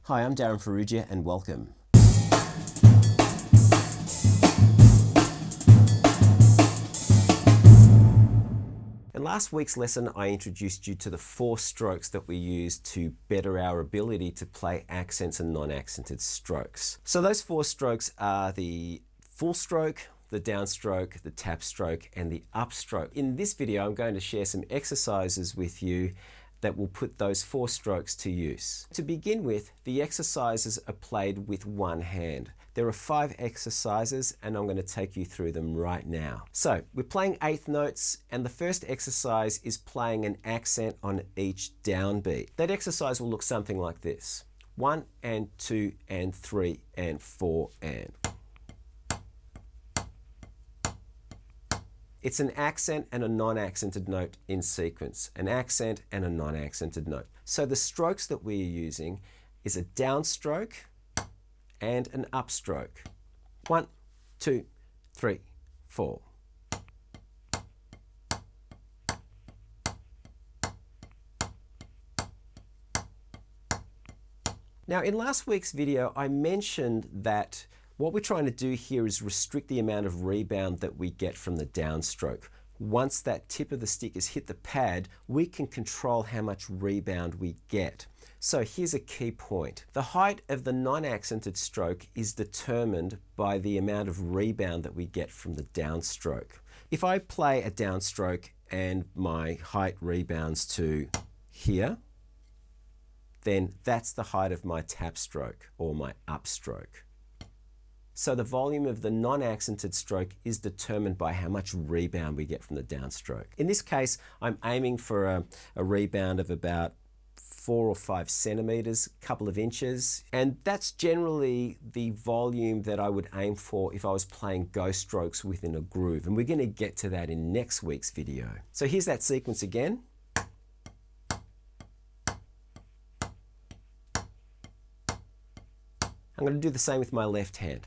Hi, I'm Darryn Farrugia and welcome. In last week's lesson, I introduced you to the 4 strokes that we use to better our ability to play accents and non-accented strokes. So those 4 strokes are the full stroke, the downstroke, the tap stroke, and the upstroke. In this video, I'm going to share some exercises with you that will put those 4 strokes to use. To begin with, the exercises are played with one hand. There are 5 exercises and I'm going to take you through them right now. So we're playing 8th notes and the first exercise is playing an accent on each downbeat. That exercise will look something like this. 1 and 2 and 3 and 4 and. It's an accent and a non-accented note in sequence, an accent and a non-accented note. So the strokes that we are using is a downstroke and an upstroke. 1, 2, 3, 4. Now in last week's video, I mentioned that what we're trying to do here is restrict the amount of rebound that we get from the downstroke. Once that tip of the stick has hit the pad, we can control how much rebound we get. So here's a key point. The height of the non-accented stroke is determined by the amount of rebound that we get from the downstroke. If I play a downstroke and my height rebounds to here, then that's the height of my tap stroke or my upstroke. So the volume of the non-accented stroke is determined by how much rebound we get from the downstroke. In this case, I'm aiming for a rebound of about 4 or 5 centimeters, a couple of inches, and that's generally the volume that I would aim for if I was playing ghost strokes within a groove, and we're going to get to that in next week's video. So here's that sequence again. I'm going to do the same with my left hand.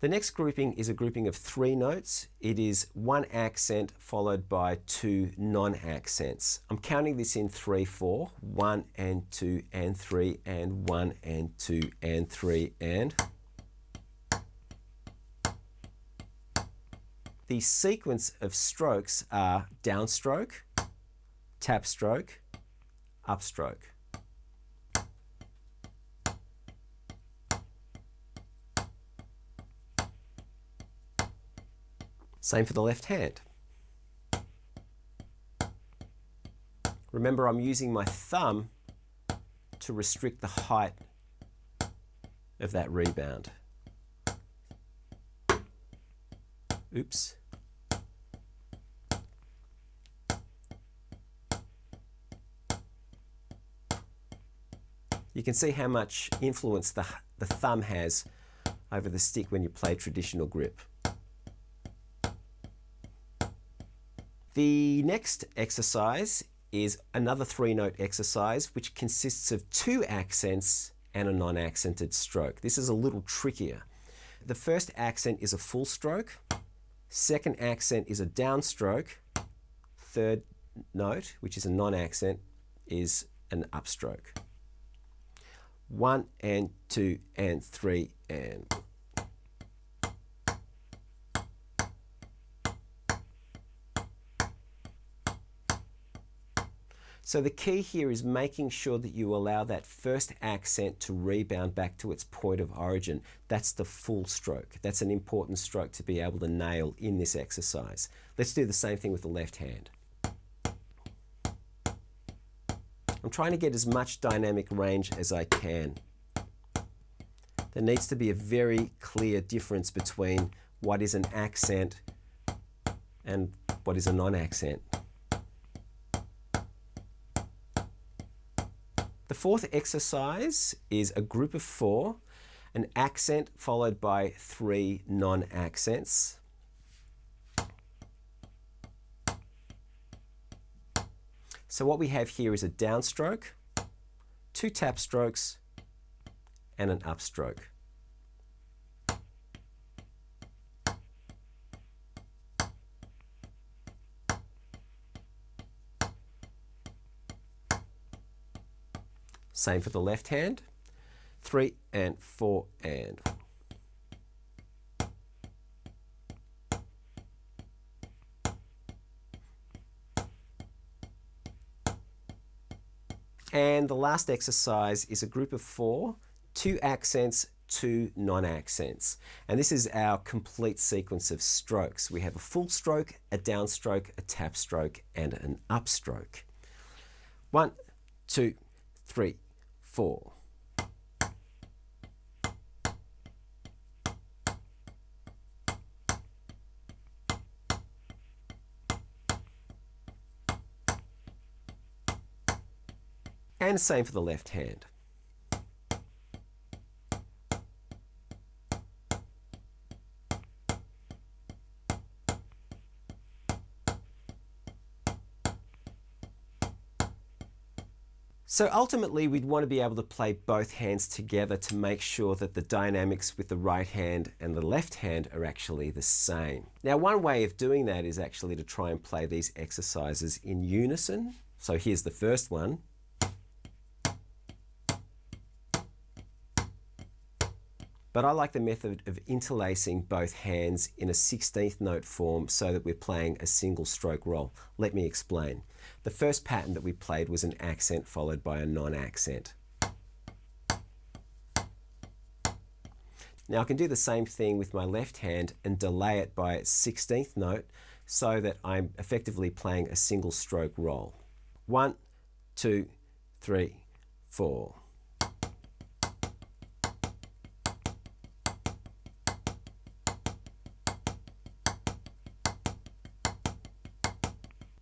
The next grouping is a grouping of 3 notes. It is 1 accent followed by 2 non-accents. I'm counting this in 3/4. 1 and 2 and 3 and 1 and 2 and 3 and. The sequence of strokes are downstroke, tap stroke, upstroke. Same for the left hand. Remember, I'm using my thumb to restrict the height of that rebound. Oops. You can see how much influence the thumb has over the stick when you play traditional grip. The next exercise is another 3-note exercise which consists of 2 accents and a non-accented stroke. This is a little trickier. The first accent is a full stroke, second accent is a downstroke, third note, which is a non-accent, is an upstroke. 1 and 2 and 3 and. So the key here is making sure that you allow that first accent to rebound back to its point of origin. That's the full stroke. That's an important stroke to be able to nail in this exercise. Let's do the same thing with the left hand. I'm trying to get as much dynamic range as I can. There needs to be a very clear difference between what is an accent and what is a non-accent. The fourth exercise is a group of 4, an accent followed by 3 non-accents. So what we have here is a downstroke, 2 tap strokes, and an upstroke. Same for the left hand. 3 and 4 and. And the last exercise is a group of 4, 2 accents, 2 non-accents. And this is our complete sequence of strokes. We have a full stroke, a downstroke, a tap stroke, and an upstroke. 1, 2, 3, 4. And same for the left hand. So ultimately, we'd want to be able to play both hands together to make sure that the dynamics with the right hand and the left hand are actually the same. Now, one way of doing that is actually to try and play these exercises in unison. So here's the first one. But I like the method of interlacing both hands in a 16th note form so that we're playing a single stroke roll. Let me explain. The first pattern that we played was an accent followed by a non-accent. Now I can do the same thing with my left hand and delay it by its 16th note so that I'm effectively playing a single stroke roll. 1, 2, 3, 4.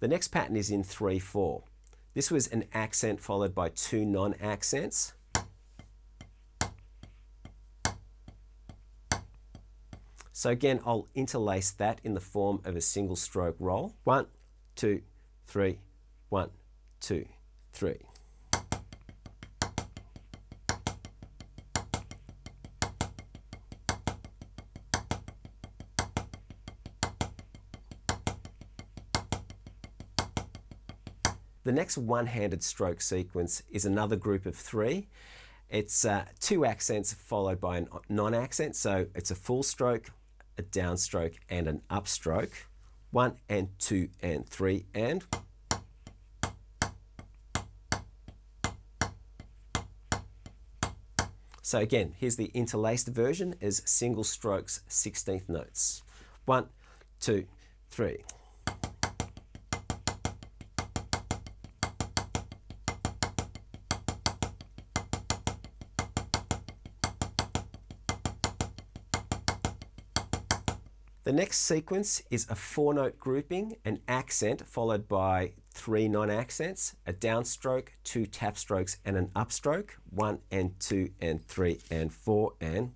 The next pattern is in 3/4. This was an accent followed by 2 non-accents. So again, I'll interlace that in the form of a single stroke roll. 1, 2, 3, 1, 2, 3. The next one-handed stroke sequence is another group of 3. It's 2 accents followed by a non-accent, so it's a full stroke, a downstroke, and an upstroke. 1 and 2 and 3 and. So again, here's the interlaced version as single strokes, 16th notes. 1, 2, 3. The next sequence is a 4-note grouping, an accent followed by 3 non-accents, a downstroke, 2 tap strokes, and an upstroke. 1 and 2 and 3 and 4 and.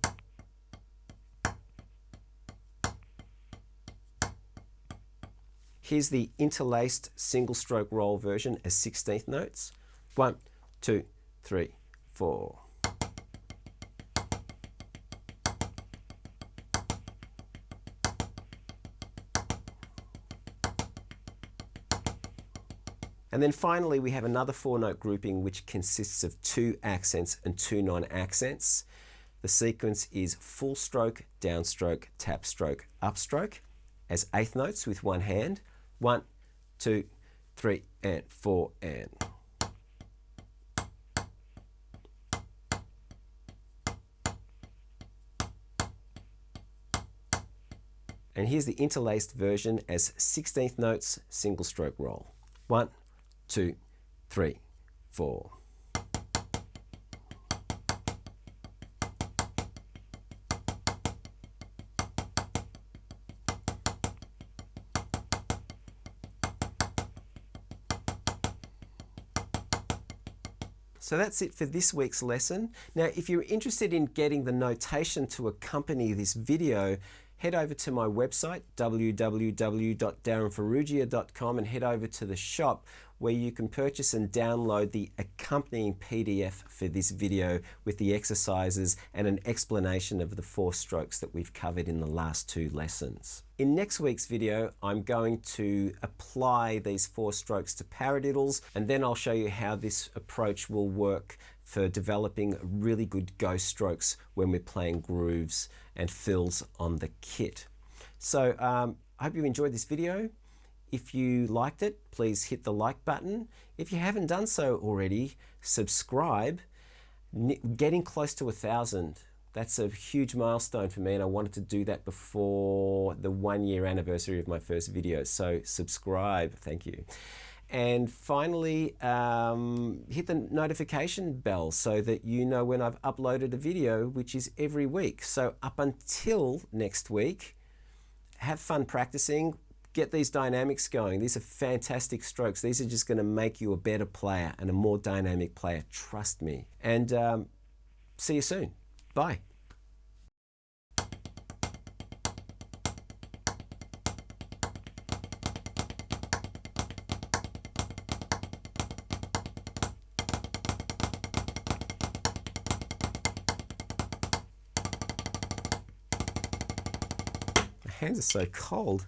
Here's the interlaced single stroke roll version as 16th notes. 1, 2, 3, 4. And then finally, we have another 4-note grouping which consists of 2 accents and 2 non-accents. The sequence is full stroke, downstroke, tap stroke, upstroke as 8th notes with one hand. 1, 2, 3, and 4 and. And here's the interlaced version as 16th notes, single stroke roll. 1, 2, 3, 4. So that's it for this week's lesson. Now, if you're interested in getting the notation to accompany this video, head over to my website, www.darrynfarrugia.com, and head over to the shop where you can purchase and download the accompanying PDF for this video with the exercises and an explanation of the 4 strokes that we've covered in the last 2 lessons. In next week's video, I'm going to apply these 4 strokes to paradiddles, and then I'll show you how this approach will work for developing really good ghost strokes when we're playing grooves and fills on the kit. So I hope you enjoyed this video. If you liked it, please hit the like button. If you haven't done so already, subscribe. Getting close to 1,000. That's a huge milestone for me, and I wanted to do that before the 1-year anniversary of my first video. So subscribe, thank you. And finally, hit the notification bell so that you know when I've uploaded a video, which is every week. So up until next week, have fun practicing. Get these dynamics going. These are fantastic strokes. These are just going to make you a better player and a more dynamic player. Trust me. And see you soon. Bye. My hands are so cold.